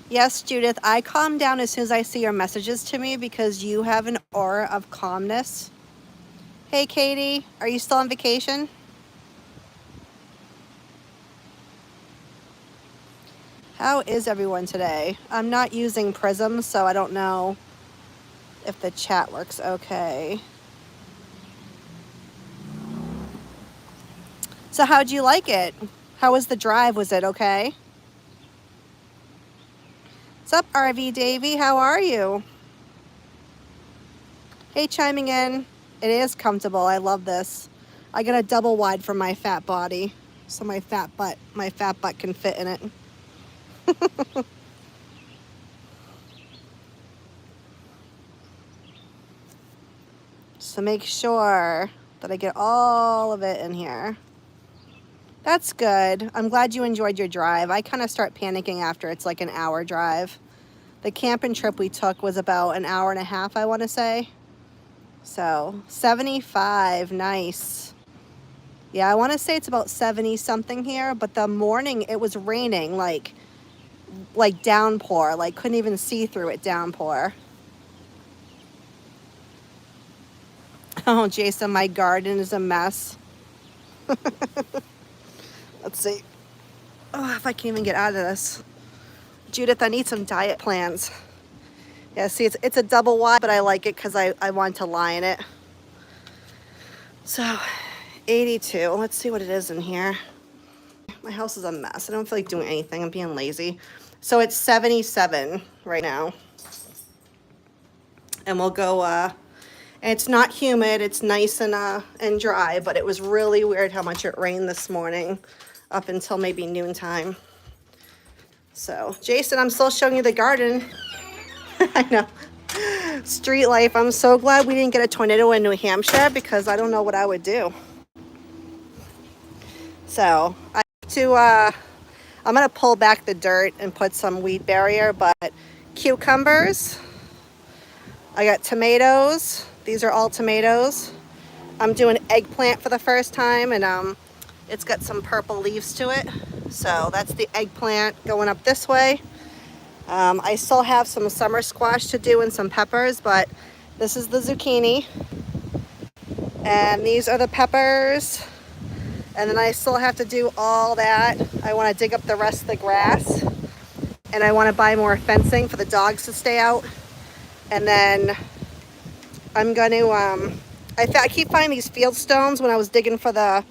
Yes, Judith, I calm down as soon as I see your messages to me because you have an aura of calmness. Hey, Katie, are you still on vacation? How is everyone today? I'm not using Prism, so I don't know if the chat works okay. So how'd you like it? How was the drive? Was it okay? What's up, RV Davy? How are you? Hey, chiming in. It is comfortable. I love this. I got a double wide for my fat body, so my fat butt can fit in it. So make sure that I get all of it in here. That's good. I'm glad you enjoyed your drive. I kind of start panicking after it's like an hour drive. The camping trip we took was about an hour and a half, I want to say. So 75, nice. Yeah, I want to say it's about 70 something here, but the morning it was raining like downpour, like couldn't even see through it, downpour. Oh, Jason, my garden is a mess. Let's see. Oh, if I can even get out of this. Judith, I need some diet plans. Yeah, see, it's a double wide, but I like it because I want to lie in it. So, 82. Let's see what it is in here. My house is a mess. I don't feel like doing anything. I'm being lazy. So it's 77 right now. And we'll go, and it's not humid. It's nice and dry, but it was really weird how much it rained this morning up until maybe noontime. So, Jason, I'm still showing you the garden. I know. Street life. I'm so glad we didn't get a tornado in New Hampshire because I don't know what I would do. So I have to, I'm going to pull back the dirt and put some weed barrier, but cucumbers. I got tomatoes. These are all tomatoes. I'm doing eggplant for the first time, and it's got some purple leaves to it. So that's the eggplant going up this way. I still have some summer squash to do and some peppers, but this is the zucchini. And these are the peppers. And then I still have to do all that. I want to dig up the rest of the grass. And I want to buy more fencing for the dogs to stay out. And then I'm going to, I keep finding these field stones when I was digging for the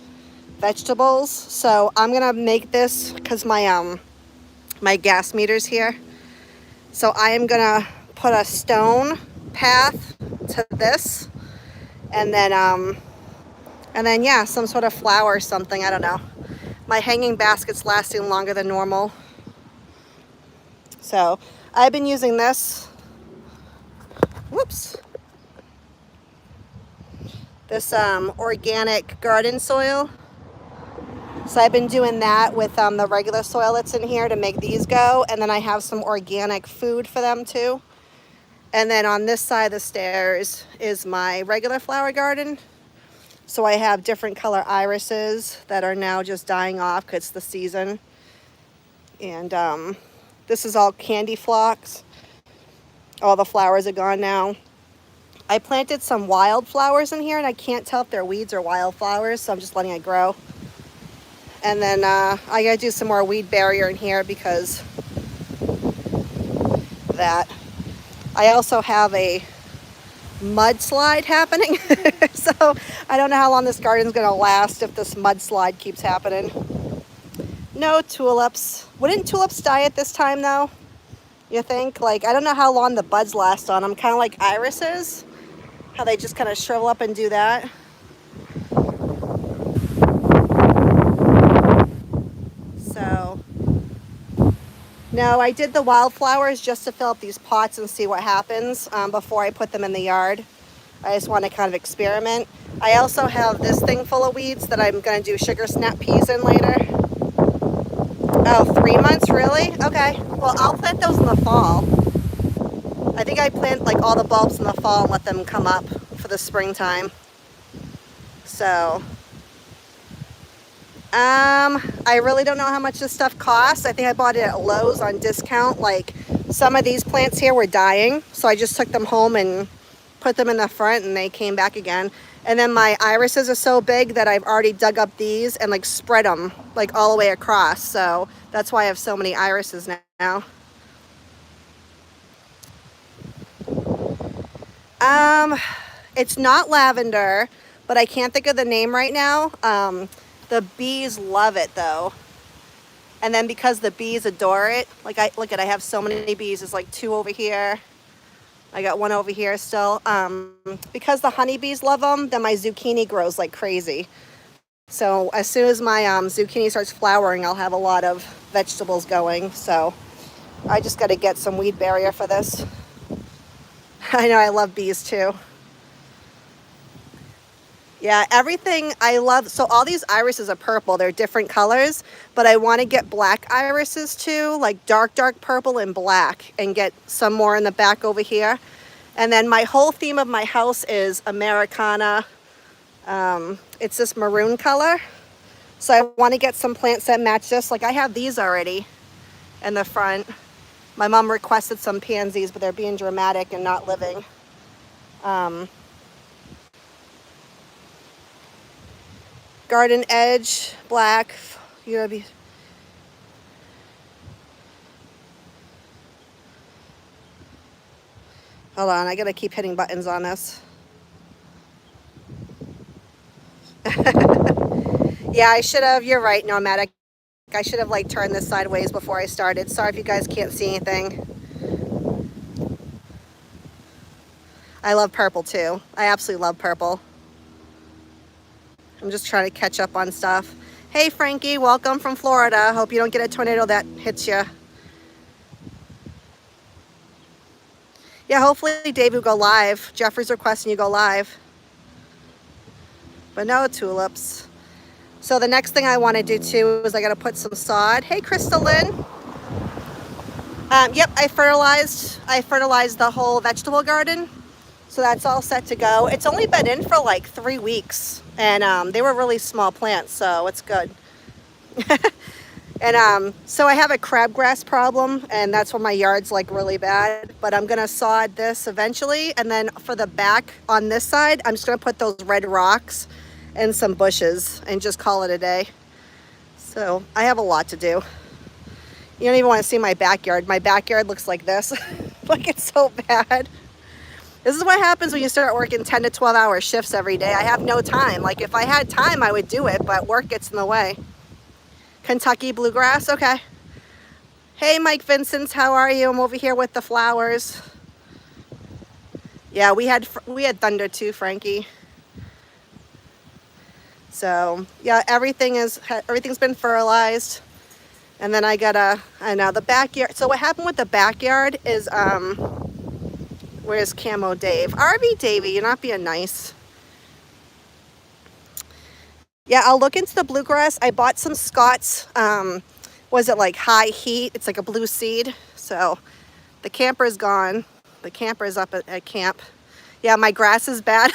vegetables. So I'm going to make this because my gas meter's here. So I am going to put a stone path to this. And then, yeah, some sort of flower or something. I don't know. My hanging basket's lasting longer than normal. So I've been using this. Whoops. This organic garden soil. So I've been doing that with the regular soil that's in here to make these go. And then I have some organic food for them too. And then on this side of the stairs is my regular flower garden. So I have different color irises that are now just dying off because it's the season. And this is all candy phlox. All the flowers are gone now. I planted some wildflowers in here, and I can't tell if they're weeds or wildflowers, so I'm just letting it grow. And then I gotta do some more weed barrier in here because that. I also have a mudslide happening. So I don't know how long this garden's gonna last if this mudslide keeps happening. No tulips. Wouldn't tulips die at this time though? You think? Like, I don't know how long the buds last on them. Kind of like irises. How they just kind of shrivel up and do that. So, no, I did the wildflowers just to fill up these pots and see what happens before I put them in the yard. I just want to kind of experiment. I also have this thing full of weeds that I'm going to do sugar snap peas in later. Oh, 3 months, really? Okay. Well, I'll plant those in the fall. I think I plant like all the bulbs in the fall and let them come up for the springtime. So, I really don't know how much this stuff costs. I think I bought it at Lowe's on discount. Like, some of these plants here were dying, so I just took them home and put them in the front and they came back again. And then my irises are so big that I've already dug up these and like spread them like all the way across. So that's why I have so many irises now. It's not lavender, but I can't think of the name right now. The bees love it though. And then because the bees adore it, like look at, I have so many bees. There's like 2 over here. I got 1 over here still. Because the honeybees love them, then my zucchini grows like crazy. So as soon as my zucchini starts flowering, I'll have a lot of vegetables going. So I just got to get some weed barrier for this. I know, I love bees too. Yeah, everything I love. So all these irises are purple. They're different colors, but I want to get black irises too, like dark purple and black, and get some more in the back over here. And then my whole theme of my house is Americana. It's this maroon color. So I want to get some plants that match this. Like I have these already in the front. My mom requested some pansies, but they're being dramatic and not living. Garden edge, black. You gotta be. Hold on, I gotta keep hitting buttons on this. Yeah, I should have. You're right, Nomadic. I should have like turned this sideways before I started. Sorry if you guys can't see anything. I love purple too. I absolutely love purple. I'm just trying to catch up on stuff. Hey Frankie, welcome from Florida. Hope you don't get a tornado that hits you. Yeah, hopefully Dave will go live. Jeffrey's requesting you go live. But no tulips. So the next thing I want to do too is I got to put some sod. Hey Crystalline. Yep, I fertilized the whole vegetable garden. So that's all set to go. It's only been in for like 3 weeks. And they were really small plants, so it's good. And so I have a crabgrass problem, and that's why my yard's like really bad. But I'm gonna sod this eventually, and then for the back on this side, I'm just gonna put those red rocks and some bushes and just call it a day. So I have a lot to do. You don't even want to see my backyard. My backyard looks like this. Like it's so bad. This is what happens when you start working 10 to 12 hour shifts every day. I have no time. Like if I had time, I would do it, but work gets in the way. Kentucky bluegrass, okay. Hey, Mike Vincent, how are you? I'm over here with the flowers. Yeah, we had thunder too, Frankie. So yeah, everything's been fertilized. And then I know the backyard. So what happened with the backyard is, where's Camo Dave? RV Davey, you're not being nice. Yeah, I'll look into the bluegrass. I bought some Scott's, was it like high heat? It's like a blue seed. So the camper's gone. The camper's up at camp. Yeah, my grass is bad.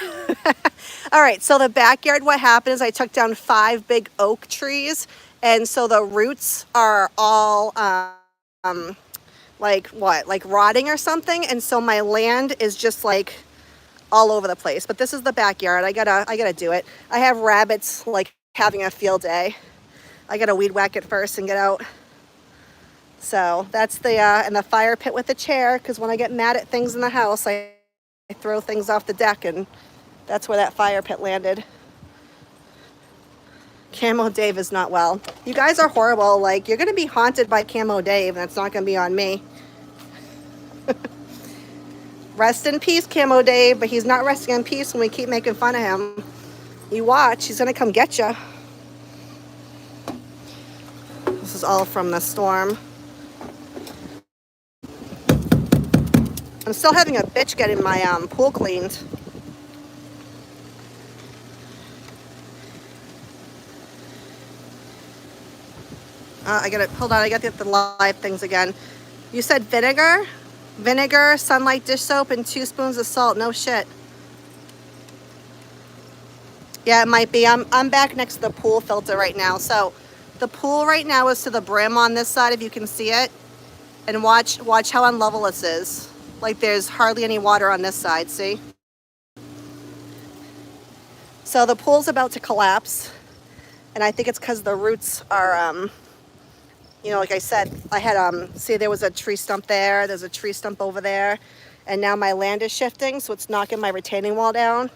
All right, so the backyard, what happened is I took down 5 big oak trees. And so the roots are all, like rotting or something. And so my land is just like all over the place. But this is the backyard. I gotta do it. I have rabbits like having a field day. I gotta weed whack it first and get out. So that's the and the fire pit with the chair, because when I get mad at things in the house, I throw things off the deck, and that's where that fire pit landed. Camo Dave is not well. You guys are horrible. Like, you're gonna be haunted by Camo Dave, and that's not gonna be on me. Rest in peace, Camo Dave, but he's not resting in peace when we keep making fun of him. You watch, he's gonna come get you. This is all from the storm. I'm still having a bitch getting my pool cleaned. Hold on, I gotta get the live things again. You said vinegar? Vinegar, Sunlight dish soap, and 2 spoons of salt. No shit. Yeah, it might be. I'm back next to the pool filter right now. So the pool right now is to the brim on this side, if you can see it. And watch how unlevel this is. Like there's hardly any water on this side, see? So the pool's about to collapse. And I think it's because the roots are, you know, like I said, I had, see there was a tree stump there. There's a tree stump over there. And now my land is shifting, so it's knocking my retaining wall down.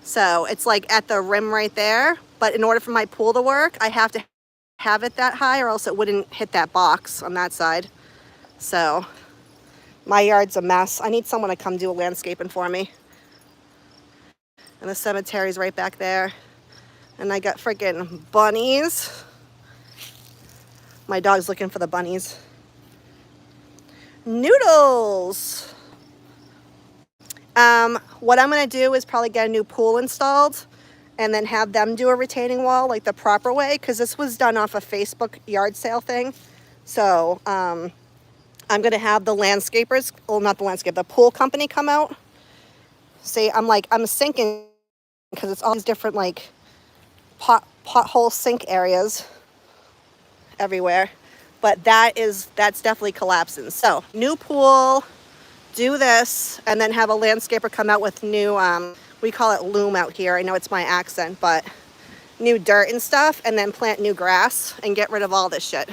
So it's like at the rim right there, but in order for my pool to work, I have to have it that high or else it wouldn't hit that box on that side. So my yard's a mess. I need someone to come do a landscaping for me. And the cemetery's right back there. And I got freaking bunnies. My dog's looking for the bunnies. Noodles. What I'm going to do is probably get a new pool installed and then have them do a retaining wall like the proper way, because this was done off a Facebook yard sale thing. So I'm going to have the landscapers, well, not the landscape, the pool company come out. See, I'm sinking because it's all these different like pothole sink areas everywhere. But that's definitely collapsing. So new pool, do this, and then have a landscaper come out with new, we call it loom out here. I know it's my accent, but new dirt and stuff, and then plant new grass and get rid of all this shit.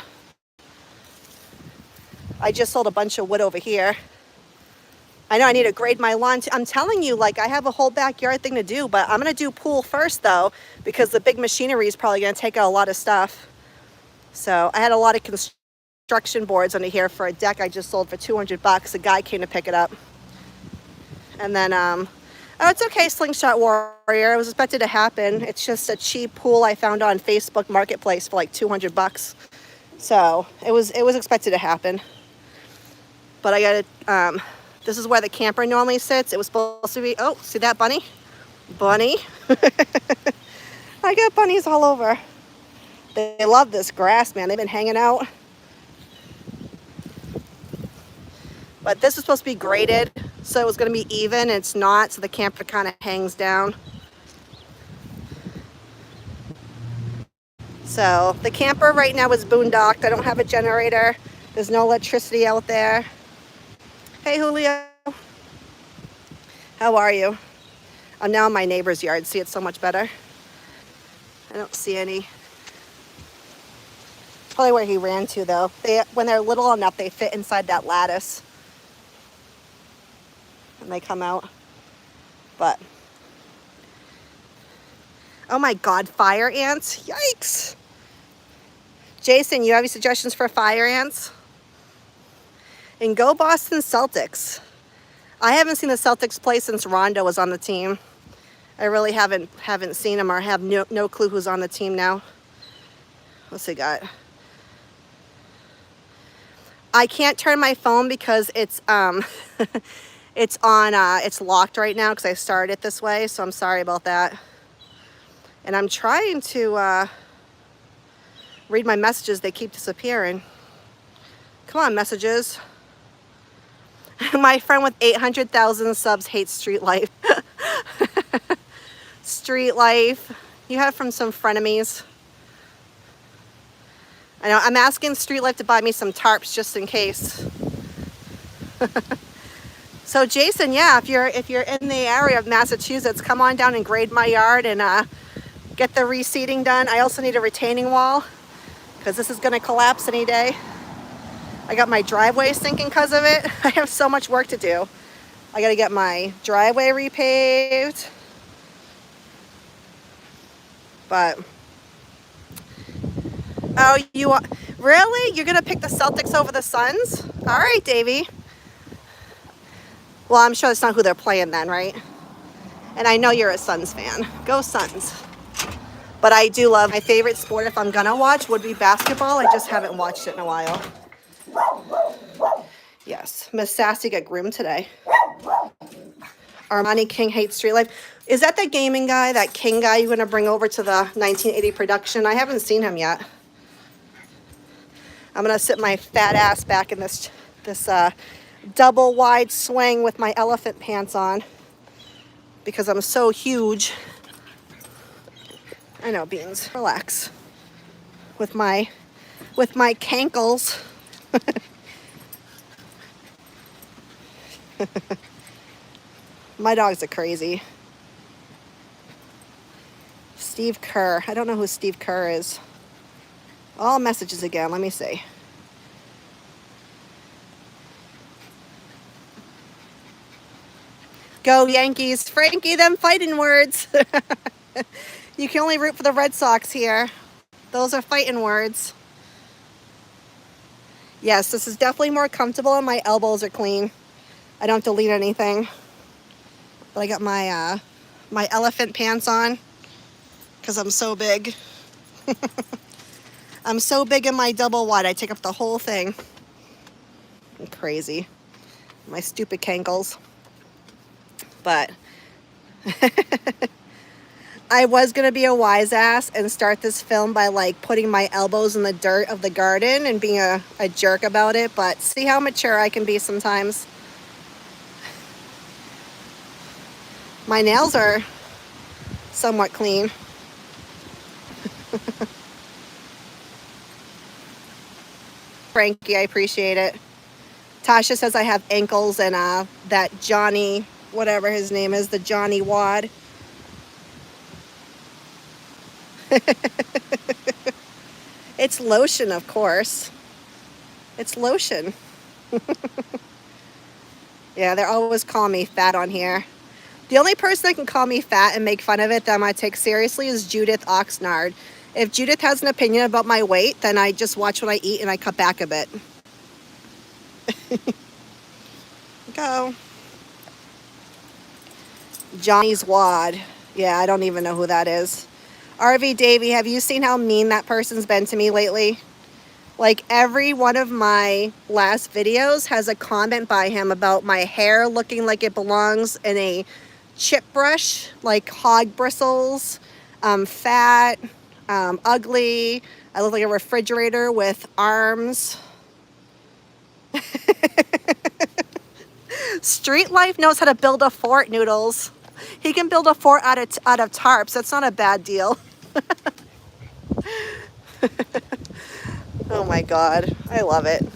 I just sold a bunch of wood over here. I know I need to grade my lawn. I'm telling you, like, I have a whole backyard thing to do, but I'm going to do pool first, though, because the big machinery is probably going to take out a lot of stuff. So I had a lot of construction boards under here for a deck I just sold for $200. A guy came to pick it up. And then, oh, it's okay, Slingshot Warrior. It was expected to happen. It's just a cheap pool I found on Facebook Marketplace for like $200. So it was expected to happen. But I got it. This is where the camper normally sits. It was supposed to be, oh, see that bunny? Bunny. I got bunnies all over. They love this grass, man. They've been hanging out. But this was supposed to be graded, so it was going to be even. It's not, so the camper kind of hangs down. So the camper right now is boondocked. I don't have a generator. There's no electricity out there. Hey, Julio. How are you? I'm now in my neighbor's yard. See, it's so much better. I don't see any. Probably where he ran to, though. When they're little enough, they fit inside that lattice. And they come out. But, oh my God, fire ants? Yikes. Jason, you have any suggestions for fire ants? And go Boston Celtics. I haven't seen the Celtics play since Rondo was on the team. I really haven't seen him or have no clue who's on the team now. What's he got? I can't turn my phone because it's it's on it's locked right now because I started it this way, so I'm sorry about that. And I'm trying to read my messages. They keep disappearing. Come on, messages. My friend with 800,000 subs hates street life. Street life. You have from some frenemies. I know. I'm asking Street Life to buy me some tarps just in case. So Jason, yeah, if you're in the area of Massachusetts, come on down and grade my yard and get the reseeding done. I also need a retaining wall because this is going to collapse any day. I got my driveway sinking because of it. I have so much work to do. I got to get my driveway repaved. But, oh, really? You're going to pick the Celtics over the Suns? All right, Davey. Well, I'm sure that's not who they're playing then, right? And I know you're a Suns fan. Go Suns. But I do love, my favorite sport if I'm going to watch would be basketball. I just haven't watched it in a while. Yes, Miss Sassy got groomed today. Armani King hates street life. Is that the gaming guy, that King guy you're going to bring over to the 1980 production? I haven't seen him yet. I'm going to sit my fat ass back in this double wide swing with my elephant pants on because I'm so huge. I know, Beans, relax. With my cankles. My dogs are crazy. Steve Kerr. I don't know who Steve Kerr is. All messages again. Let me see. Go Yankees. Frankie, them fighting words. You can only root for the Red Sox here. Those are fighting words. Yes, this is definitely more comfortable and my elbows are clean. I don't delete anything. But I got my my elephant pants on because I'm so big. I'm so big in my double wide. I take up the whole thing. I'm crazy. My stupid cankles. But I was going to be a wise ass and start this film by like putting my elbows in the dirt of the garden and being a jerk about it. But see how mature I can be sometimes. My nails are somewhat clean. Frankie, I appreciate it. Tasha says I have ankles and that Johnny, whatever his name is, the Johnny Wad. It's lotion, of course. It's lotion. Yeah, they're always calling me fat on here. The only person that can call me fat and make fun of it that I'm going to take seriously is Judith Oxnard. If Judith has an opinion about my weight, then I just watch what I eat and I cut back a bit. Go. Johnny's Wad. Yeah, I don't even know who that is. RV Davey, have you seen how mean that person's been to me lately? Like every one of my last videos has a comment by him about my hair looking like it belongs in a chip brush, like hog bristles, fat, ugly. I look like a refrigerator with arms. Street Life knows how to build a fort, Noodles. He can build a fort out of tarps. That's not a bad deal. Oh my God, I love it.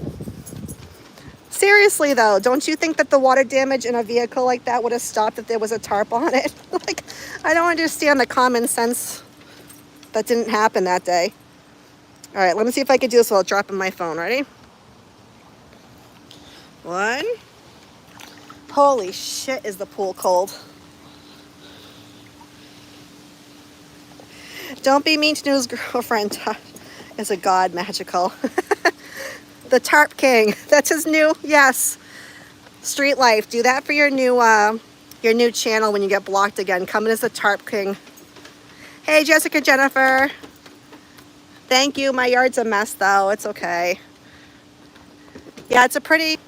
Seriously though, don't you think that the water damage in a vehicle like that would have stopped if there was a tarp on it? Like, I don't understand the common sense that didn't happen that day. All right, let me see if I can do this while dropping my phone. Ready? 1. Holy shit, is the pool cold. Don't be mean to his girlfriend. Is a god magical. The Tarp King. That's his new, yes. Street Life. Do that for your new channel when you get blocked again. Come in as the Tarp King. Hey, Jessica Jennifer. Thank you. My yard's a mess, though. It's okay. Yeah, it's a pretty,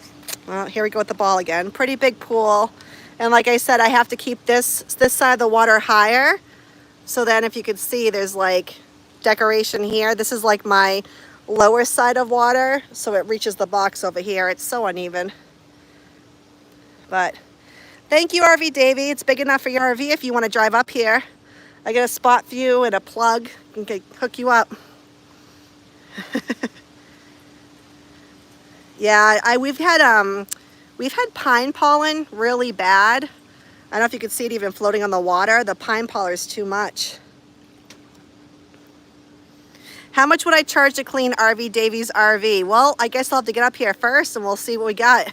well, here we go with the ball again. Pretty big pool. And like I said, I have to keep this side of the water higher. So then if you could see, there's like decoration here. This is like my lower side of water. So it reaches the box over here. It's so uneven. But thank you, RV Davey. It's big enough for your RV if you want to drive up here. I got a spot for you and a plug. I can hook you up. Yeah, we've had pine pollen really bad. I don't know if you could see it even floating on the water. The pine pollen is too much. How much would I charge to clean RV Davies' RV? Well, I guess I'll have to get up here first and we'll see what we got.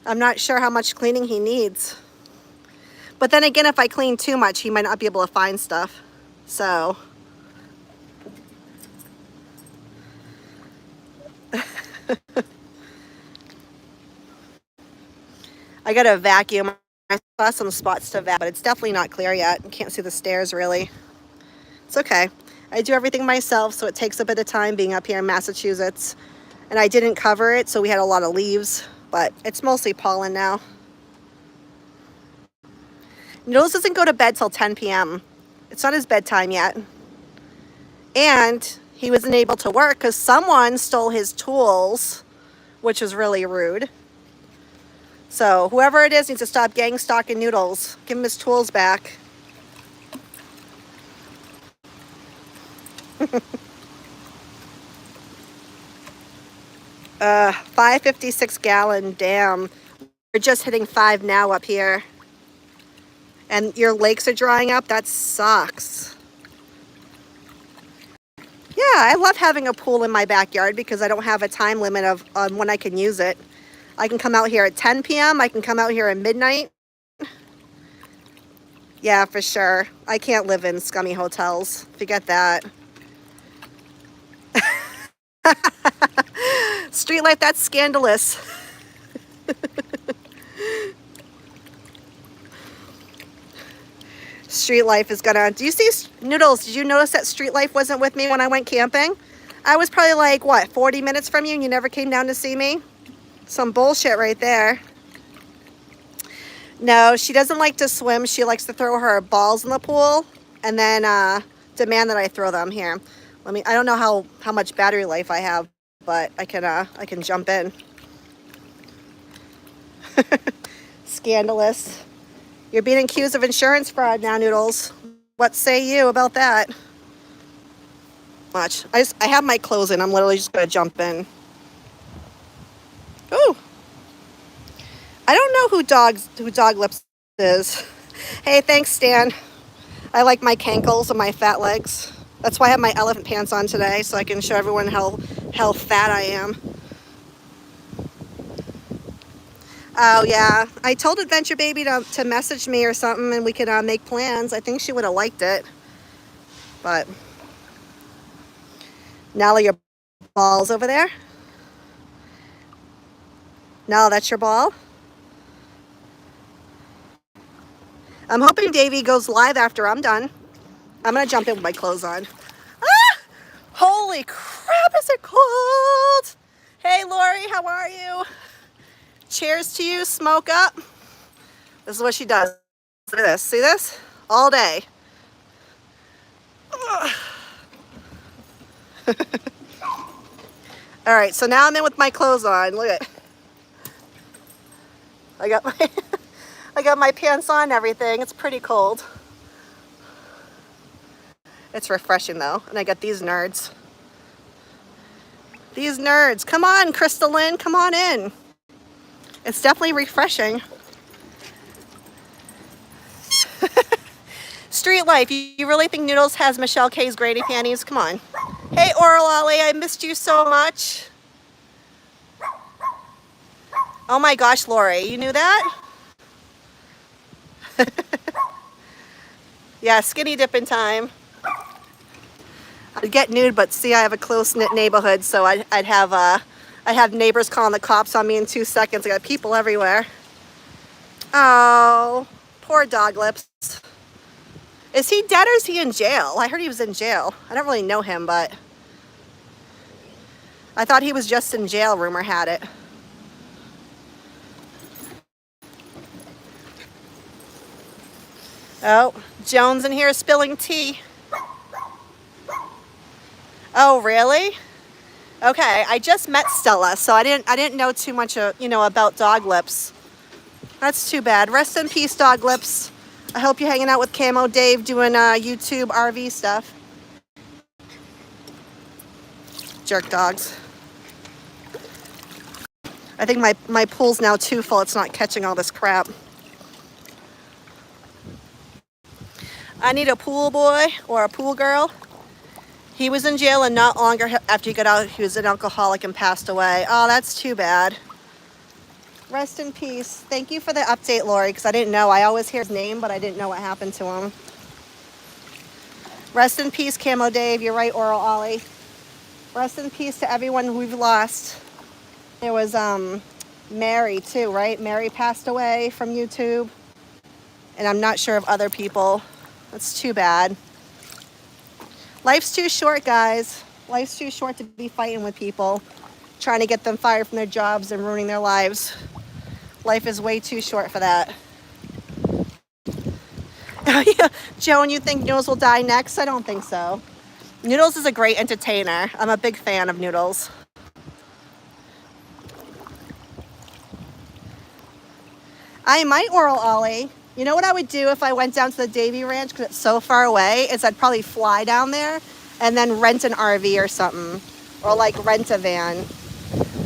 I'm not sure how much cleaning he needs. But then again, if I clean too much, he might not be able to find stuff. So. I got to vacuum. I saw some spots to vacuum, but it's definitely not clear yet. You can't see the stairs really. It's okay. I do everything myself, so it takes a bit of time being up here in Massachusetts. And I didn't cover it, so we had a lot of leaves, but it's mostly pollen now. Noodles doesn't go to bed till 10 p.m. It's not his bedtime yet. And he wasn't able to work because someone stole his tools, which was really rude. So whoever it is needs to stop gang stalking Noodles. Give him his tools back. 556 gallon, damn. We're just hitting 5 now up here. And your lakes are drying up? That sucks. Yeah, I love having a pool in my backyard because I don't have a time limit on when I can use it. I can come out here at 10 p.m. I can come out here at midnight. Yeah, for sure. I can't live in scummy hotels. Forget that. Street life, that's scandalous. Street life is gonna... Do you see, Noodles, did you notice that street life wasn't with me when I went camping? I was probably like, what, 40 minutes from you and you never came down to see me? Some bullshit right there. No, she doesn't like to swim. She likes to throw her balls in the pool and then demand that I throw them. Here, I don't know how much battery life I have, but I can jump in. Scandalous. You're being accused of insurance fraud now, Noodles. What say you about that? Watch. I have my clothes in. I'm literally just gonna jump in. Ooh. I don't know who Dog Lips is. Hey, thanks, Stan. I like my cankles and my fat legs. That's why I have my elephant pants on today, so I can show everyone how fat I am. Oh, yeah. I told Adventure Baby to message me or something, and we could make plans. I think she would have liked it. But... Nala, your ball's over there? Nala, that's your ball? I'm hoping Davey goes live after I'm done. I'm going to jump in with my clothes on. Ah! Holy crap, is it cold? Hey, Lori, how are you? Cheers to you, smoke up. This is what she does. Look at this. See this? All day. All right, so now I'm in with my clothes on. Look at it. I got my pants on and everything. It's pretty cold. It's refreshing though. And I got these nerds. These nerds. Come on, Crystalline, come on in. It's definitely refreshing. Street life. You really think Noodles has Michelle K's granny panties? Come on. Hey, Oral Ollie, I missed you so much. Oh my gosh, Lori, you knew that? Yeah, skinny dipping time. I'd get nude, but see, I have a close-knit neighborhood, so I'd have neighbors calling the cops on me in 2 seconds. I got people everywhere. Oh, poor Dog Lips. Is he dead or is he in jail? I heard he was in jail. I don't really know him, but I thought he was just in jail, rumor had it. Oh, Jones in here spilling tea. Oh, really? Okay, I just met Stella, so I didn't know too much, about Dog Lips. That's too bad. Rest in peace, Dog Lips. I hope you're hanging out with Camo Dave doing YouTube RV stuff. Jerk dogs. I think my pool's now too full. It's not catching all this crap. I need a pool boy or a pool girl. He was in jail and not long after he got out, he was an alcoholic and passed away. Oh, that's too bad. Rest in peace. Thank you for the update, Lori, because I didn't know. I always hear his name, but I didn't know what happened to him. Rest in peace, Camo Dave. You're right, Oral Ollie. Rest in peace to everyone who we've lost. There was Mary, too, right? Mary passed away from YouTube. And I'm not sure of other people. That's too bad. Life's too short, guys. Life's too short to be fighting with people, trying to get them fired from their jobs and ruining their lives. Life is way too short for that. Oh, yeah. Joan, you think Noodles will die next? I don't think so. Noodles is a great entertainer. I'm a big fan of Noodles. I might Oral Ollie. You know what I would do if I went down to the Davy Ranch because it's so far away? Is I'd probably fly down there and then rent an RV or something. Or like rent a van.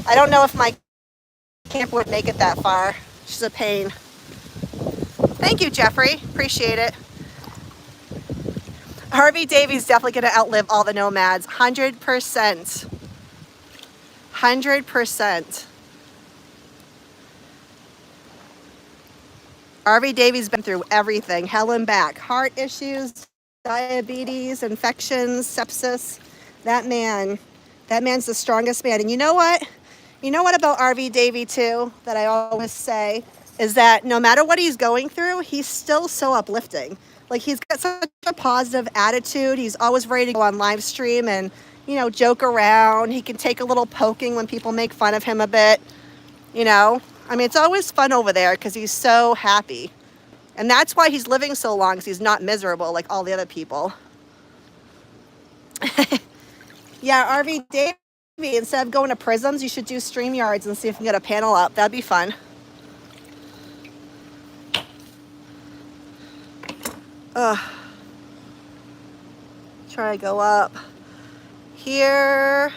I don't know if my camper would make it that far. She's a pain. Thank you, Jeffrey. Appreciate it. Harvey Davy's definitely going to outlive all the nomads. 100%. 100%. Harvey Davy's been through everything. Hell and back. Heart issues, diabetes, infections, sepsis. That man's the strongest man. And you know what? You know what about RV Davy too, that I always say, is that no matter what he's going through, he's still so uplifting. Like, he's got such a positive attitude. He's always ready to go on live stream and, you know, joke around. He can take a little poking when people make fun of him a bit, you know. I mean, it's always fun over there because he's so happy. And that's why he's living so long, because he's not miserable like all the other people. Yeah, RV Davy, instead of going to prisms, you should do StreamYards and see if you can get a panel up. That'd be fun. Ugh. Try to go up here.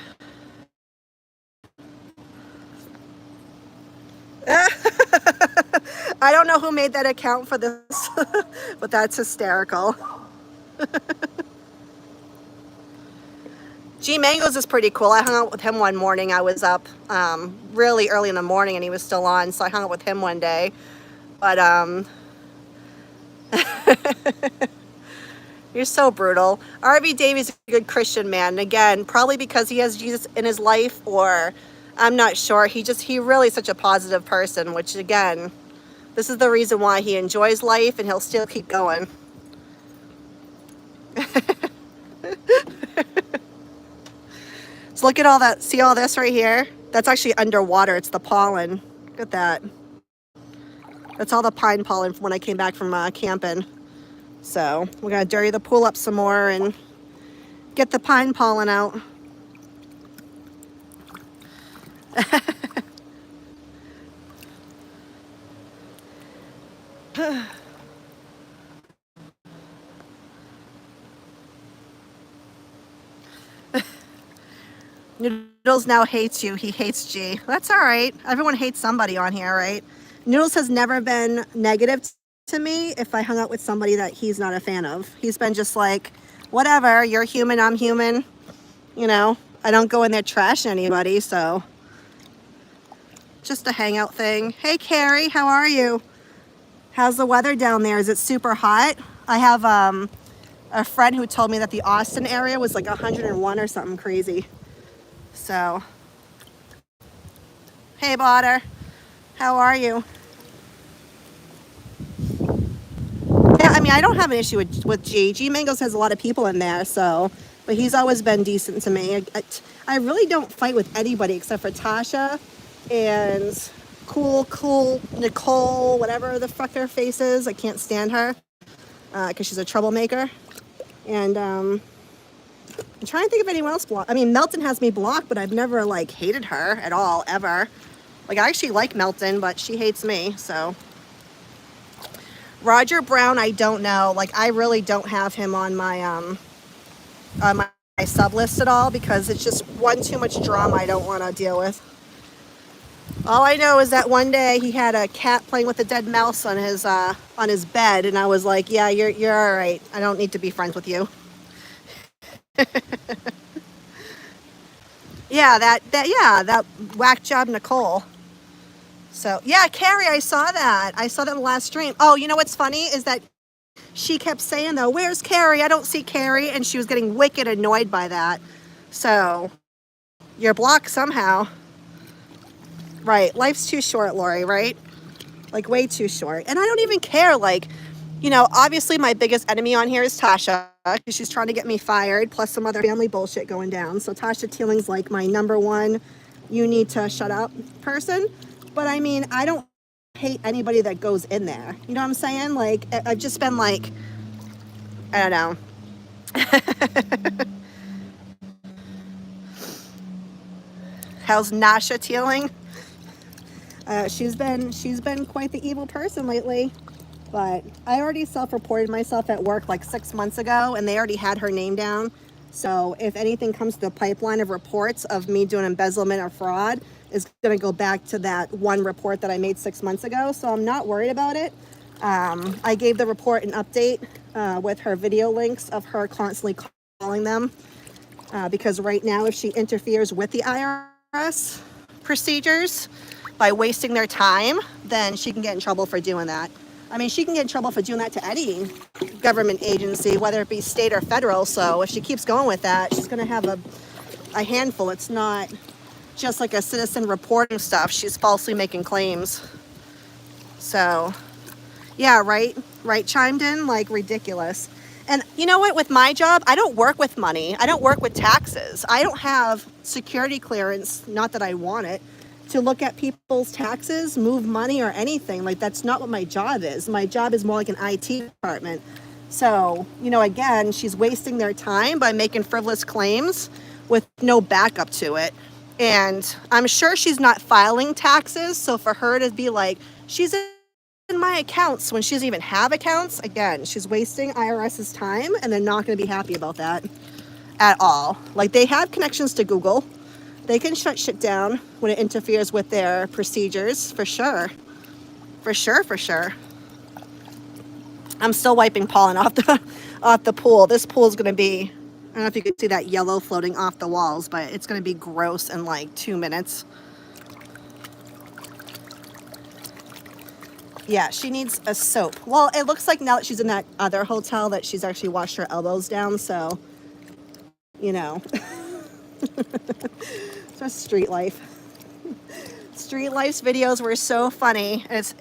I don't know who made that account for this, but that's hysterical. G Mangoes is pretty cool. I hung out with him one morning. I was up really early in the morning and he was still on, so I hung out with him one day. But you're so brutal. RV Davy's a good Christian man. And again, probably because he has Jesus in his life, or I'm not sure. He really is such a positive person, which again, this is the reason why he enjoys life and he'll still keep going. So look at all that. See all this right here? That's actually underwater. It's the pollen. Look at that. That's all the pine pollen from when I came back from camping. So we're going to dirty the pool up some more and get the pine pollen out. Noodles now hates you. He hates G. That's all right. Everyone hates somebody on here, right? Noodles has never been negative to me if I hung out with somebody that he's not a fan of. He's been just like, whatever, you're human, I'm human. You know, I don't go in there trashing anybody, so. Just a hangout thing. Hey, Carrie, how are you? How's the weather down there? Is it super hot? I have a friend who told me that the Austin area was like 101 or something crazy. So, hey, Botter, how are you? Yeah, I mean, I don't have an issue with G. G Mangoes has a lot of people in there, so, but he's always been decent to me. I really don't fight with anybody except for Tasha and cool Nicole, whatever the fuck her face is. I can't stand her because she's a troublemaker. And I'm trying to think of anyone else blocked. I mean, Melton has me blocked, but I've never like hated her at all, ever. Like, I actually like Melton, but she hates me, so. Roger Brown, I don't know. Like, I really don't have him on my sub list at all because it's just one too much drama I don't want to deal with. All I know is that one day he had a cat playing with a dead mouse on his bed, and I was like, yeah, you're all right. I don't need to be friends with you. Yeah, that whack job Nicole. So, yeah, Carrie, I saw that. I saw that in the last stream. Oh, you know what's funny is that she kept saying, though, where's Carrie? I don't see Carrie. And she was getting wicked annoyed by that. So, you're blocked somehow. Right. Life's too short, Lori, right? Like, way too short. And I don't even care. Like, you know, obviously my biggest enemy on here is Tasha, because she's trying to get me fired, plus some other family bullshit going down. So Tasha Teeling's like my number one, you need to shut up person. But I mean, I don't hate anybody that goes in there. You know what I'm saying? Like, I've just been like, I don't know. How's Nasha Teeling? She's been quite the evil person lately. But I already self-reported myself at work like 6 months ago, and they already had her name down. So if anything comes to the pipeline of reports of me doing embezzlement or fraud, is going to go back to that one report that I made 6 months ago. So I'm not worried about it. I gave the report an update with her video links of her constantly calling them because right now, if she interferes with the IRS procedures by wasting their time, then she can get in trouble for doing that. I mean, she can get in trouble for doing that to any government agency, whether it be state or federal. So if she keeps going with that, she's going to have a handful. It's not just like a citizen reporting stuff. She's falsely making claims. So, yeah, right chimed in, like ridiculous. And you know what, with my job, I don't work with money. I don't work with taxes. I don't have security clearance, not that I want it, to look at people's taxes, move money or anything. Like, that's not what my job is. My job is more like an IT department. So, you know, again, she's wasting their time by making frivolous claims with no backup to it. And I'm sure she's not filing taxes. So for her to be like, she's in my accounts when she doesn't even have accounts, again, she's wasting IRS's time, and they're not going to be happy about that at all. Like, they have connections to Google. They can shut shit down when it interferes with their procedures, for sure. For sure. I'm still wiping pollen off the pool. This pool is going to be, I don't know if you can see that yellow floating off the walls, but it's going to be gross in like 2 minutes. Yeah, she needs a soap. Well, it looks like now that she's in that other hotel that she's actually washed her elbows down, so, you know. It's just street life. Street life's videos were so funny. It's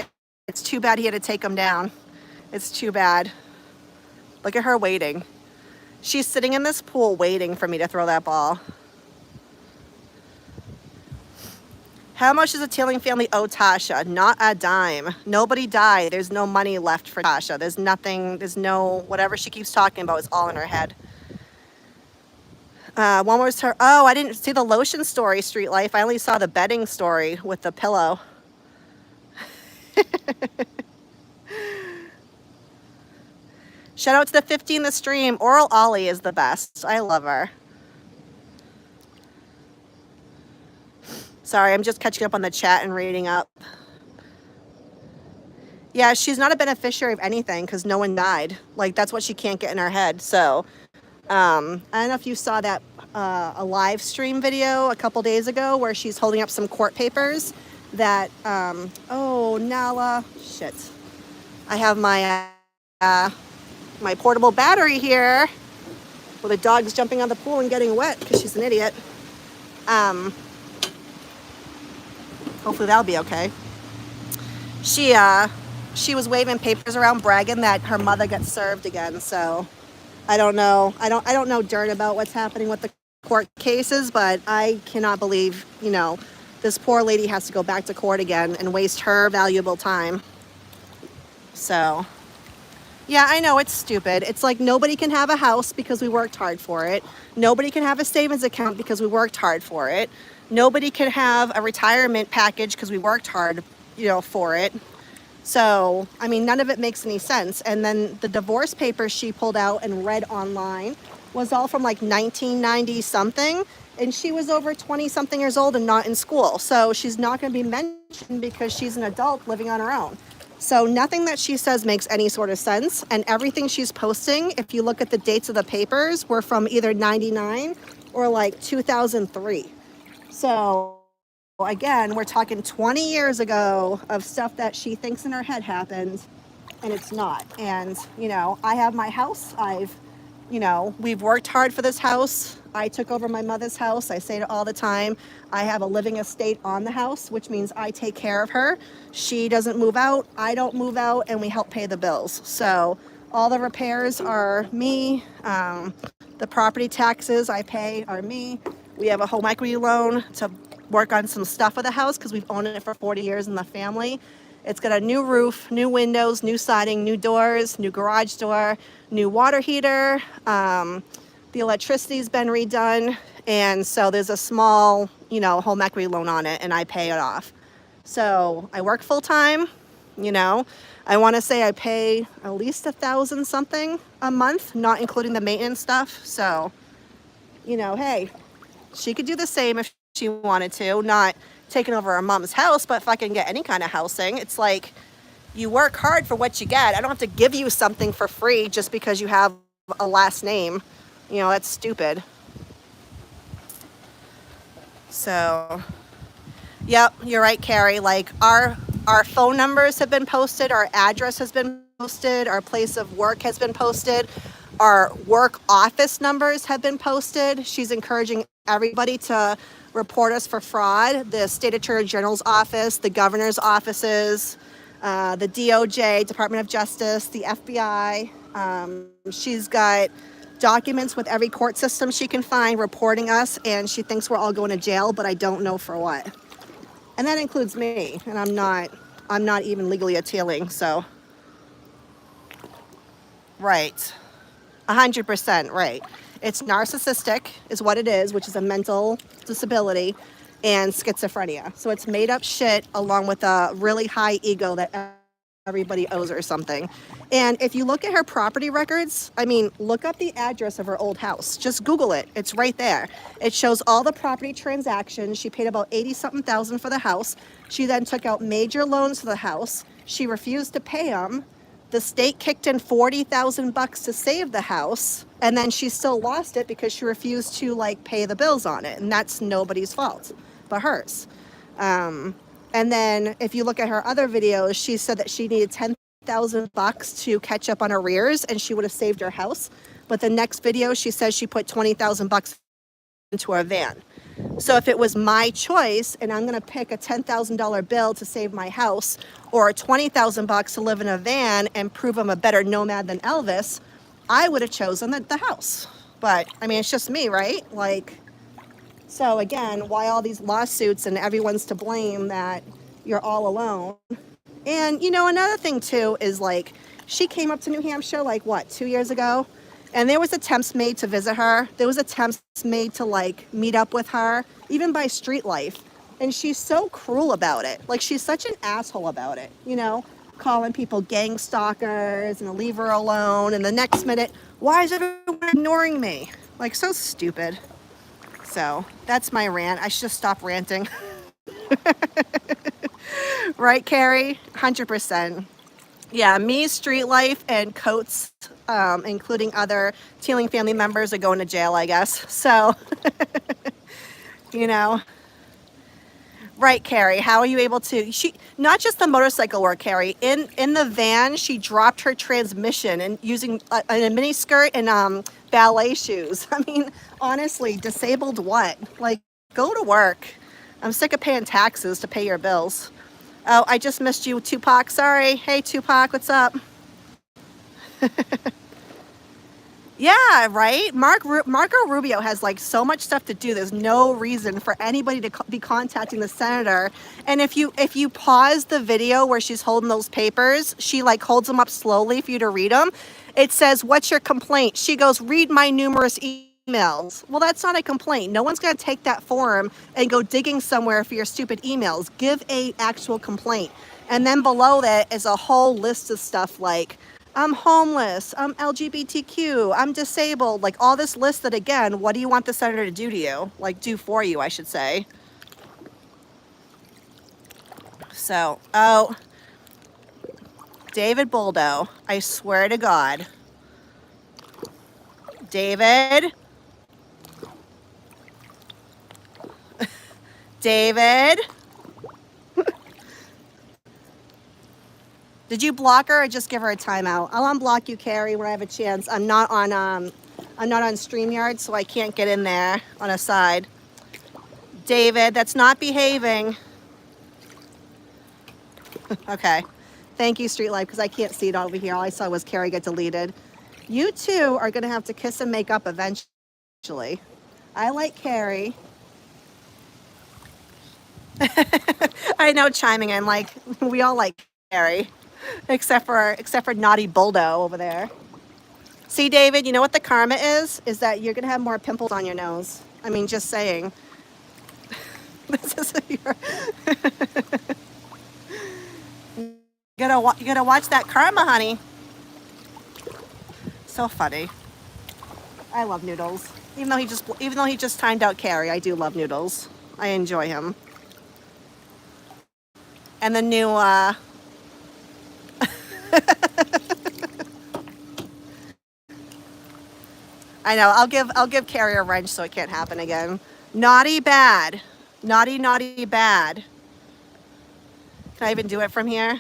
too bad he had to take them down. It's too bad. Look at her waiting. She's sitting in this pool waiting for me to throw that ball. How much does the Teeling family owe Tasha? Not a dime. Nobody died. There's no money left for Tasha. There's nothing, there's no, whatever she keeps talking about is all in her head. One was her, oh, I didn't see the lotion story, Street Life. I only saw the bedding story with the pillow. Shout out to the 50 in the stream. Oral Ollie is the best. I love her. Sorry, I'm just catching up on the chat and reading up. Yeah, she's not a beneficiary of anything because no one died. Like, that's what she can't get in her head. So, I don't know if you saw that a live stream video a couple days ago where she's holding up some court papers that, oh, Nala, shit. I have my my portable battery here. Well, the dog's jumping on the pool and getting wet because she's an idiot. Hopefully that'll be okay. She was waving papers around bragging that her mother got served again. So I don't know. I don't know dirt about what's happening with the court cases, but I cannot believe, you know, this poor lady has to go back to court again and waste her valuable time. So yeah, I know it's stupid. It's like nobody can have a house because we worked hard for it. Nobody can have a savings account because we worked hard for it. Nobody can have a retirement package because we worked hard, you know, for it. So, I mean, none of it makes any sense. And then the divorce papers she pulled out and read online was all from like 1990 something. And she was over 20 something years old and not in school. So she's not going to be mentioned because she's an adult living on her own. So nothing that she says makes any sort of sense. And everything she's posting, if you look at the dates of the papers, were from either 99 or like 2003. So again, we're talking 20 years ago of stuff that she thinks in her head happened, and it's not. And, you know, I have my house. You know, we've worked hard for this house. I took over my mother's house. I say it all the time. I have a living estate on the house, which means I take care of her. She doesn't move out. I don't move out, and we help pay the bills. So all the repairs are me. The property taxes I pay are me. We have a home equity loan to work on some stuff with the house because we've owned it for 40 years in the family. It's got a new roof, new windows, new siding, new doors, new garage door, new water heater. The electricity's been redone. And so there's a small, you know, home equity loan on it, and I pay it off. So I work full time, you know. I want to say I pay at least $1,000 something a month, not including the maintenance stuff. So, you know, hey, she could do the same if she wanted to, not taking over her mom's house, but if I can get any kind of housing, it's like you work hard for what you get. I don't have to give you something for free just because you have a last name. You know, that's stupid. So, yep, you're right, Carrie. Like our phone numbers have been posted, our address has been posted, our place of work has been posted, our work office numbers have been posted. She's encouraging everybody to report us for fraud. The State Attorney General's office, the governor's offices, the DOJ, Department of Justice, the FBI. She's got documents with every court system she can find reporting us, and she thinks we're all going to jail, but I don't know for what. And that includes me, and I'm not even legally a tailing, so. Right. 100% right. It's narcissistic is what it is, which is a mental disability, and schizophrenia. So it's made up shit along with a really high ego that everybody owes her something. And if you look at her property records, I mean, look up the address of her old house. Just Google it. It's right there. It shows all the property transactions. She paid about 80-something thousand for the house. She then took out major loans for the house. She refused to pay them. The state kicked in $40,000 to save the house, and then she still lost it because she refused to like pay the bills on it, and that's nobody's fault but hers. And then if you look at her other videos, she said that she needed $10,000 to catch up on arrears, and she would have saved her house. But the next video, she says she put $20,000 into her van. So if it was my choice and I'm going to pick a $10,000 bill to save my house or $20,000 to live in a van and prove I'm a better nomad than Elvis, I would have chosen the house. But I mean, it's just me, right? Like, so again, why all these lawsuits and everyone's to blame that you're all alone? And you know, another thing too is like, she came up to New Hampshire like what, 2 years ago? And there was attempts made to visit her. There was attempts made to like meet up with her, even by Street Life. And she's so cruel about it. Like she's such an asshole about it, you know, calling people gang stalkers and to leave her alone. And the next minute, why is everyone ignoring me? Like so stupid. So that's my rant. I should just stop ranting. Right, Carrie? 100%. Yeah, me, Street Life, and Coates, including other Teeling family members, are going to jail, I guess. So, you know. Right, Carrie, how are you able to, she, not just the motorcycle work, Carrie, in the van, she dropped her transmission and using a mini skirt and ballet shoes. I mean, honestly, disabled what? Like, go to work. I'm sick of paying taxes to pay your bills. Oh, I just missed you, Tupac. Sorry. Hey, Tupac, what's up? Yeah, right? Marco Rubio has like so much stuff to do. There's no reason for anybody to be contacting the senator. And if you pause the video where she's holding those papers, she like holds them up slowly for you to read them. It says, "What's your complaint?" She goes, "Read my numerous emails." Well, that's not a complaint. No one's going to take that form and go digging somewhere for your stupid emails. Give a actual complaint. And then below that is a whole list of stuff like, I'm homeless, I'm LGBTQ, I'm disabled, like all this list that, again, what do you want the senator to do to you? Like, do for you, I should say. So, oh, David Boldo, I swear to God. David? David? Did you block her or just give her a timeout? I'll unblock you, Carrie, when I have a chance. I'm not on StreamYard, so I can't get in there on a side. David, that's not behaving. Okay. Thank you, Street Life, because I can't see it over here. All I saw was Carrie get deleted. You two are going to have to kiss and make up eventually. I like Carrie. I know, chiming in, like, we all like Carrie. Except for naughty Buldo over there. See, David, you know what the karma is? Is that you're gonna have more pimples on your nose. I mean, just saying. This is your You gotta watch that karma, honey. So funny. I love Noodles. Even though he just timed out Carrie, I do love Noodles. I enjoy him. And the new I know, I'll give Carrie a wrench so it can't happen again. Naughty bad. Naughty, naughty, bad. Can I even do it from here?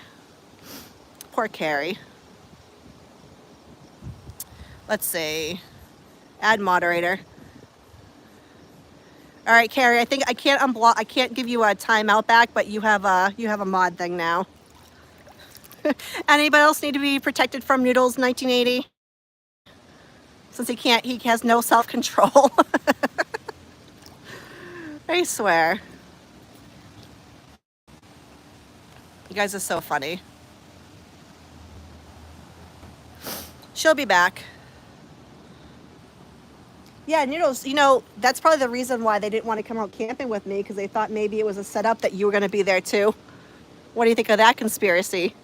Poor Carrie. Let's see. Add moderator. All right, Carrie, I think I can't give you a timeout back, but you have a mod thing now. Anybody else need to be protected from Noodles 1980? Since he has no self-control. I swear. You guys are so funny. She'll be back. Yeah, Noodles, you know, that's probably the reason why they didn't want to come out camping with me, because they thought maybe it was a setup that you were going to be there too. What do you think of that conspiracy?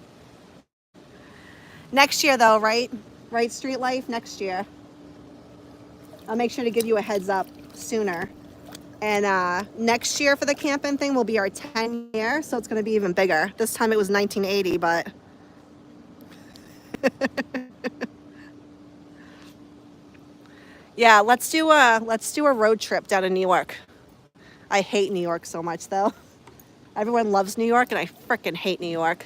Next year though, right? Right, Street Life? Next year. I'll make sure to give you a heads up sooner. And next year for the camping thing will be our 10th year, so it's going to be even bigger. This time it was 1980, but... Yeah, let's do a road trip down to New York. I hate New York so much though. Everyone loves New York and I frickin' hate New York.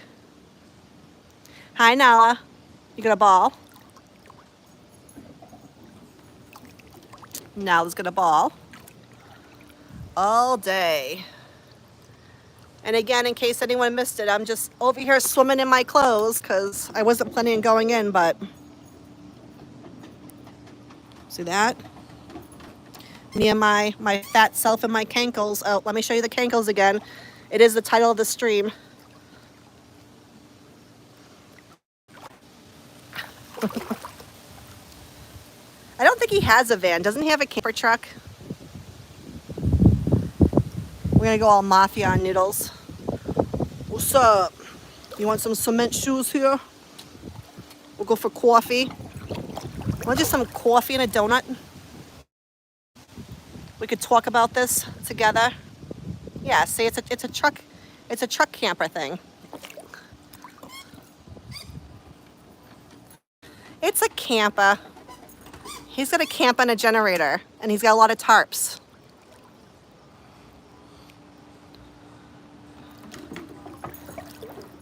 Hi Nala. You got a ball? Nala's got a ball. All day. And again, in case anyone missed it, I'm just over here swimming in my clothes because I wasn't planning on going in, but see that? Me and my fat self and my cankles. Oh, let me show you the cankles again. It is the title of the stream. I don't think he has a van. Doesn't he have a camper truck? We're gonna go all mafia on Noodles. What's up? You want some cement shoes here? We'll go for coffee. Want just some coffee and a donut? We could talk about this together. Yeah, see, it's a truck camper thing. It's a camper. He's got a camp and a generator, and he's got a lot of tarps.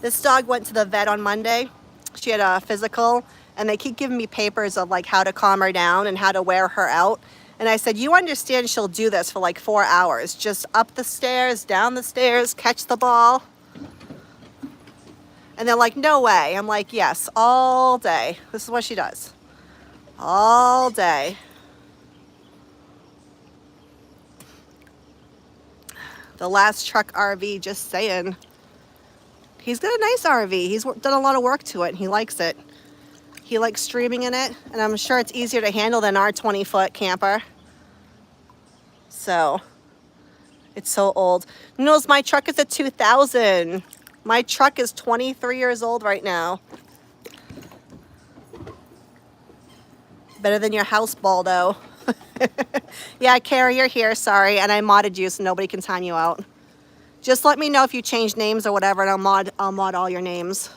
This dog went to the vet on Monday. She had a physical, and they keep giving me papers of like how to calm her down and how to wear her out. And I said, you understand she'll do this for like 4 hours. Just up the stairs, down the stairs, catch the ball. And they're like, no way. I'm like, yes, all day. This is what she does. All day. The last truck RV, just saying. He's got a nice RV. He's done a lot of work to it and he likes it. He likes streaming in it, and I'm sure it's easier to handle than our 20-foot camper. So, it's so old. Noodles, my truck is a 2000. My truck is 23 years old right now. Better than your house, Baldo. Yeah, Carrie, you're here, sorry, and I modded you so nobody can time you out. Just let me know if you change names or whatever, and I'll mod all your names.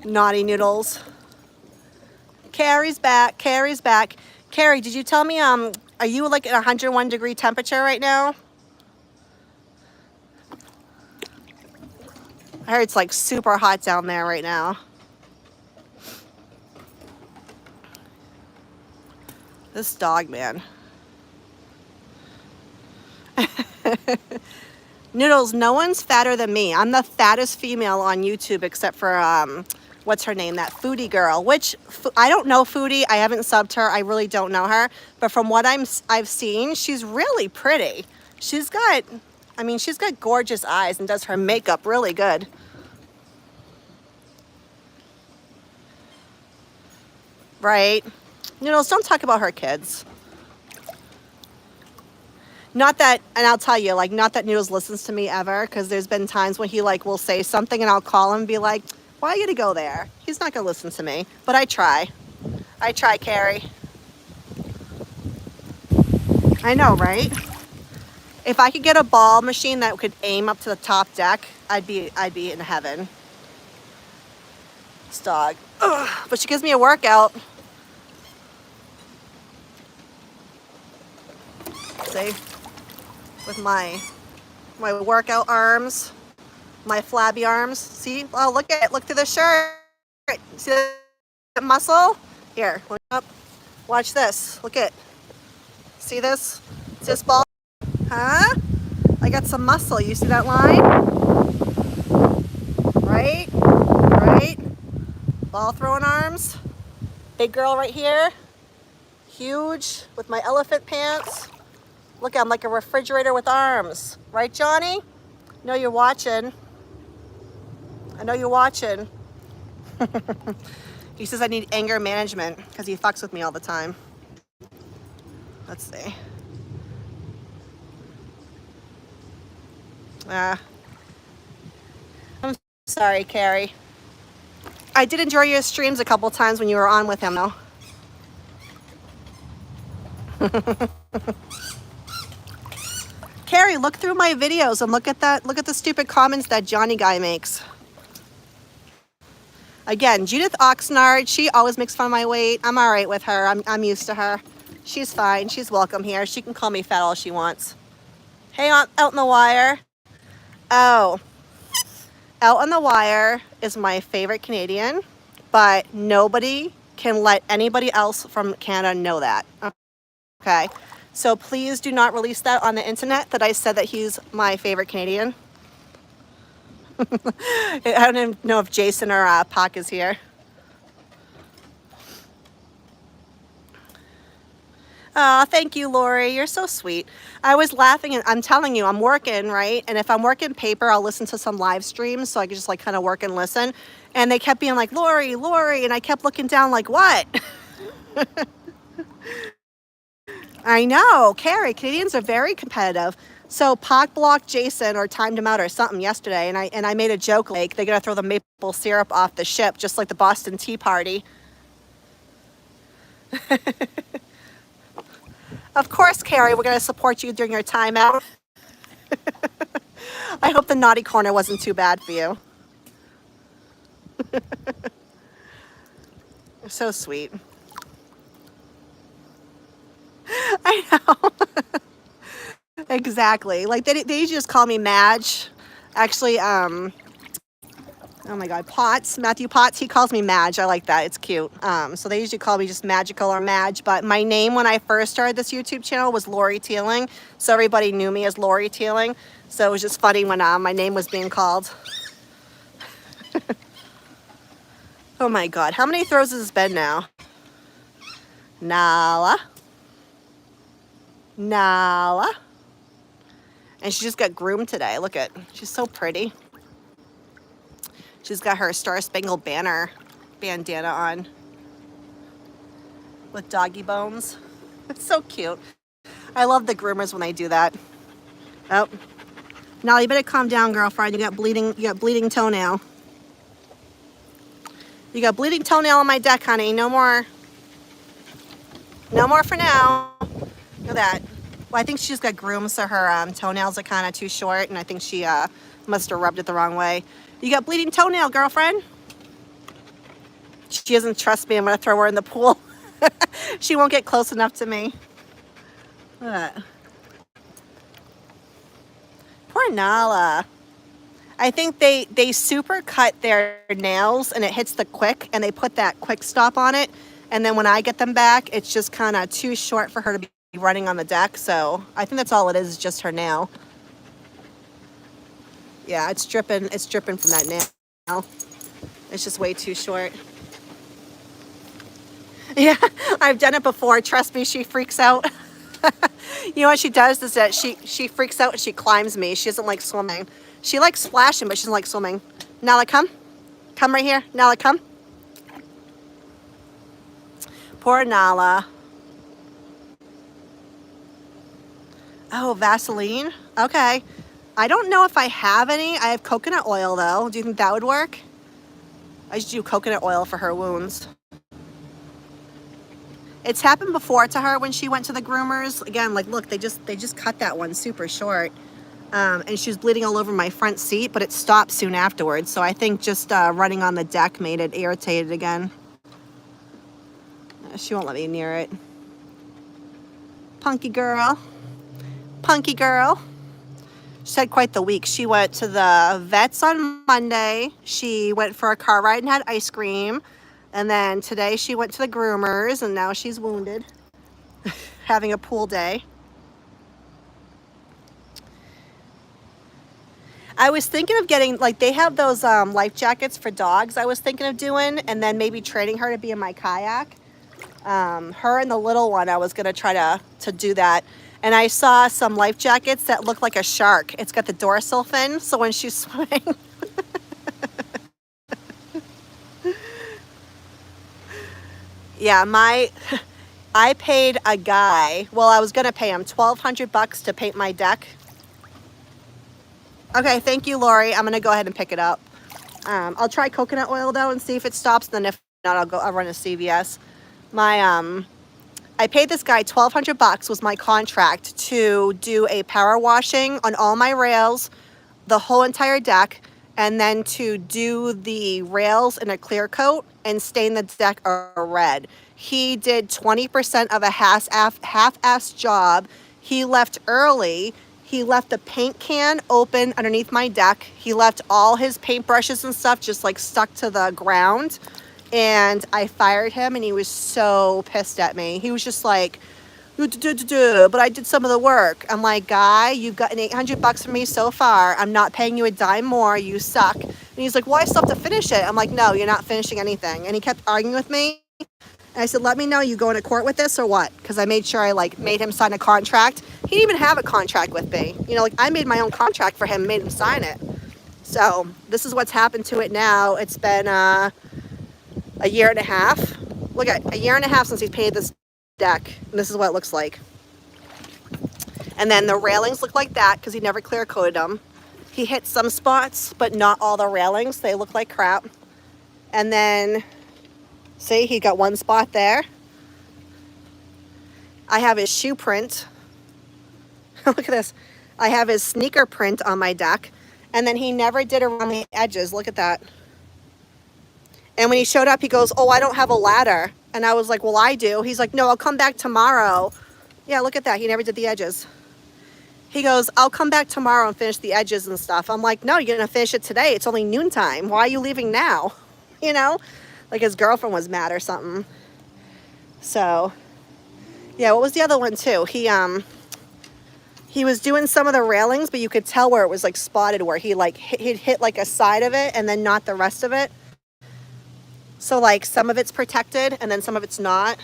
Naughty Noodles. Carrie's back. Carrie's back. Carrie, did you tell me are you like at 101-degree temperature right now? I heard it's like super hot down there right now. This dog, man. Noodles, no one's fatter than me. I'm the fattest female on YouTube except for, what's her name? That Foodie girl, which I don't know Foodie. I haven't subbed her. I really don't know her. But from what I've seen, she's really pretty. She's got gorgeous eyes and does her makeup really good. Right? Noodles, don't talk about her kids. Not that, and I'll tell you, like, not that Noodles listens to me ever, because there's been times when he, like, will say something and I'll call him and be like, why are you gonna go there? He's not gonna listen to me, but I try. I try, Carrie. I know, right? If I could get a ball machine that could aim up to the top deck, I'd be in heaven. This dog. Ugh. But she gives me a workout. See? With my workout arms, my flabby arms. See? Oh, look at it. Look through the shirt. See that muscle? Here, look up. Watch this. Look at. See this? See this ball? Huh? I got some muscle. You see that line? Right? Right? Ball throwing arms. Big girl right here. Huge with my elephant pants. Look, I'm like a refrigerator with arms. Right, Johnny? I know you're watching. I know you're watching. He says I need anger management because he fucks with me all the time. Let's see. I'm sorry, Carrie. I did enjoy your streams a couple times when you were on with him, though. Carrie, look through my videos and look at that. Look at the stupid comments that Johnny guy makes. Again, Judith Oxnard, she always makes fun of my weight. I'm all right with her. I'm used to her. She's fine. She's welcome here. She can call me fat all she wants. Hey, out in the wire. Oh, Out on the Wire is my favorite Canadian, but nobody can let anybody else from Canada know that. Okay, so please do not release that on the internet that I said that he's my favorite Canadian. I don't even know if Jason or Pac is here. Oh, thank you, Lori. You're so sweet. I was laughing, and I'm telling you, I'm working, right? And if I'm working paper, I'll listen to some live streams so I can just like kind of work and listen. And they kept being like, Lori, Lori. And I kept looking down like, what? I know, Carrie, Canadians are very competitive. So Pac blocked Jason or timed him out or something yesterday. And I made a joke like they're going to throw the maple syrup off the ship, just like the Boston Tea Party. Of course, Carrie, we're going to support you during your timeout. I hope the naughty corner wasn't too bad for you. You're so sweet. I know. Exactly. Like they usually just call me Madge. Actually, oh my God, Potts, Matthew Potts, he calls me Madge. I like that. It's cute. So they usually call me just Magical or Madge. But my name when I first started this YouTube channel was Lori Teeling. So everybody knew me as Lori Teeling. So it was just funny when my name was being called. Oh my God. How many throws has this been now? Nala. Nala. And she just got groomed today. Look at, she's so pretty. She's got her Star Spangled Banner bandana on with doggy bones. It's so cute. I love the groomers when they do that. Oh, now you better calm down, girlfriend. You got bleeding toenail. You got bleeding toenail on my deck, honey. No more. No more for now. Look at that. Well, I think she's got groomed, so her toenails are kind of too short, and I think she must have rubbed it the wrong way. You got bleeding toenail, girlfriend. She doesn't trust me. I'm going to throw her in the pool. She won't get close enough to me. Look at that. Poor Nala. I think they super cut their nails, and it hits the quick, and they put that quick stop on it. And then when I get them back, it's just kind of too short for her to be running on the deck. So I think that's all it is just her nail. Yeah, it's dripping from that nail. It's just way too short. Yeah, I've done it before. Trust me, she freaks out. You know what she does is that she freaks out and she climbs me. She doesn't like swimming. She likes splashing, but she doesn't like swimming. Nala, come. Come right here. Nala, come. Poor Nala. Oh, Vaseline? Okay. I don't know if I have any. I have coconut oil though. Do you think that would work? I should do coconut oil for her wounds. It's happened before to her when she went to the groomers. Again, like look, they just cut that one super short. And she was bleeding all over my front seat, but it stopped soon afterwards. So I think just running on the deck made it irritated again. She won't let me near it. Punky girl. Punky girl. She's had quite the week. She went to the vets on Monday. She went for a car ride and had ice cream. And then today she went to the groomers and now she's wounded. Having a pool day. I was thinking of getting, like they have those life jackets for dogs I was thinking of doing, and then maybe training her to be in my kayak. Her and the little one, I was gonna try to do that. And I saw some life jackets that look like a shark. It's got the dorsal fin, so when she's swimming. Yeah, I paid a guy, well, I was gonna pay him $1,200 to paint my deck. Okay, thank you, Lori. I'm gonna go ahead and pick it up. I'll try coconut oil though and see if it stops. Then if not, I'll run a CVS. I paid this guy $1,200 was my contract to do a power washing on all my rails, the whole entire deck, and then to do the rails in a clear coat and stain the deck a red. He did 20% of a half-assed job. He left early. He left the paint can open underneath my deck. He left all his paintbrushes and stuff just like stuck to the ground. And I fired him and he was so pissed at me. He was just like, but I did some of the work. I'm like, guy, you've gotten $800 from me so far. I'm not paying you a dime more. You suck. And he's like, well, I still have to finish it. I'm like, no, you're not finishing anything. And he kept arguing with me. And I said, let me know, you going to court with this or what? Because I made sure I like made him sign a contract. He didn't even have a contract with me. You know, like I made my own contract for him, made him sign it. So this is what's happened to it now. It's been a year and a half. Look at a year and a half since he's painted this deck. And this is what it looks like. And then the railings look like that because he never clear coated them. He hit some spots, but not all the railings. They look like crap. And then see, he got one spot there. I have his shoe print. Look at this. I have his sneaker print on my deck. And then he never did around the edges. Look at that. And when he showed up, he goes, oh, I don't have a ladder. And I was like, well, I do. He's like, no, I'll come back tomorrow. Yeah, look at that. He never did the edges. He goes, I'll come back tomorrow and finish the edges and stuff. I'm like, no, you're going to finish it today. It's only noontime. Why are you leaving now? You know? Like his girlfriend was mad or something. So, yeah, what was the other one too? He was doing some of the railings, but you could tell where it was like spotted, where he like he'd hit like a side of it and then not the rest of it. So like some of it's protected and then some of it's not.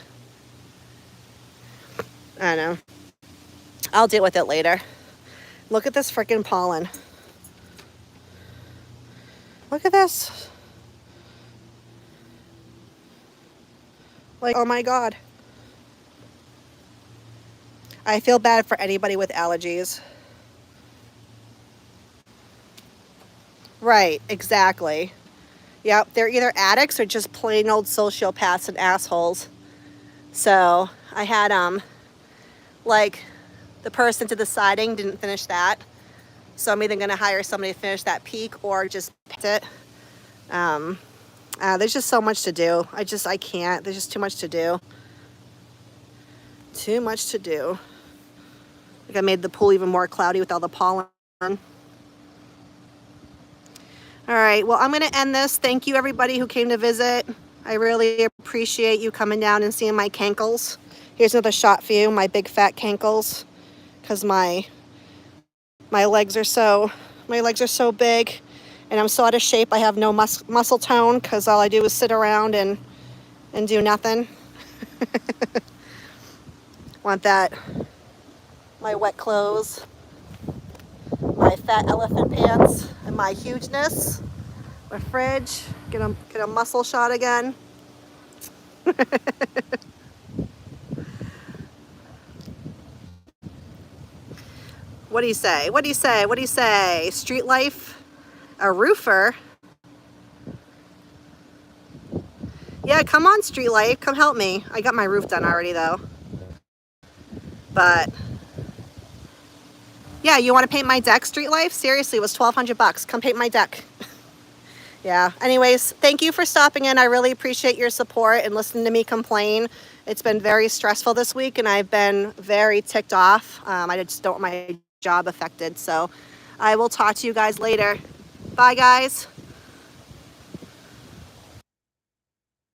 I don't know. I'll deal with it later. Look at this freaking pollen. Look at this. Like, oh my God. I feel bad for anybody with allergies. Right, exactly. Yep, they're either addicts or just plain old sociopaths and assholes. So I had, like, the person to the siding didn't finish that. So I'm either going to hire somebody to finish that peak or just paint it. There's just so much to do. I can't. There's just too much to do. Too much to do. Like I made the pool even more cloudy with all the pollen. All right, well, I'm going to end this. Thank you, everybody who came to visit. I really appreciate you coming down and seeing my cankles. Here's another shot for you, my big fat cankles, because my legs are so big, and I'm so out of shape. I have no muscle tone because all I do is sit around and do nothing. Want that? My wet clothes, my fat elephant pants, and my hugeness. My fridge. Get a muscle shot again. What do you say? What do you say? What do you say? Street life? A roofer? Yeah, come on, Street Life. Come help me. I got my roof done already, though. But yeah, you want to paint my deck, Street Life? Seriously, it was $1,200. Come paint my deck. Yeah. Anyways, thank you for stopping in. I really appreciate your support and listening to me complain. It's been very stressful this week, and I've been very ticked off. I just don't want my job affected. So I will talk to you guys later. Bye, guys.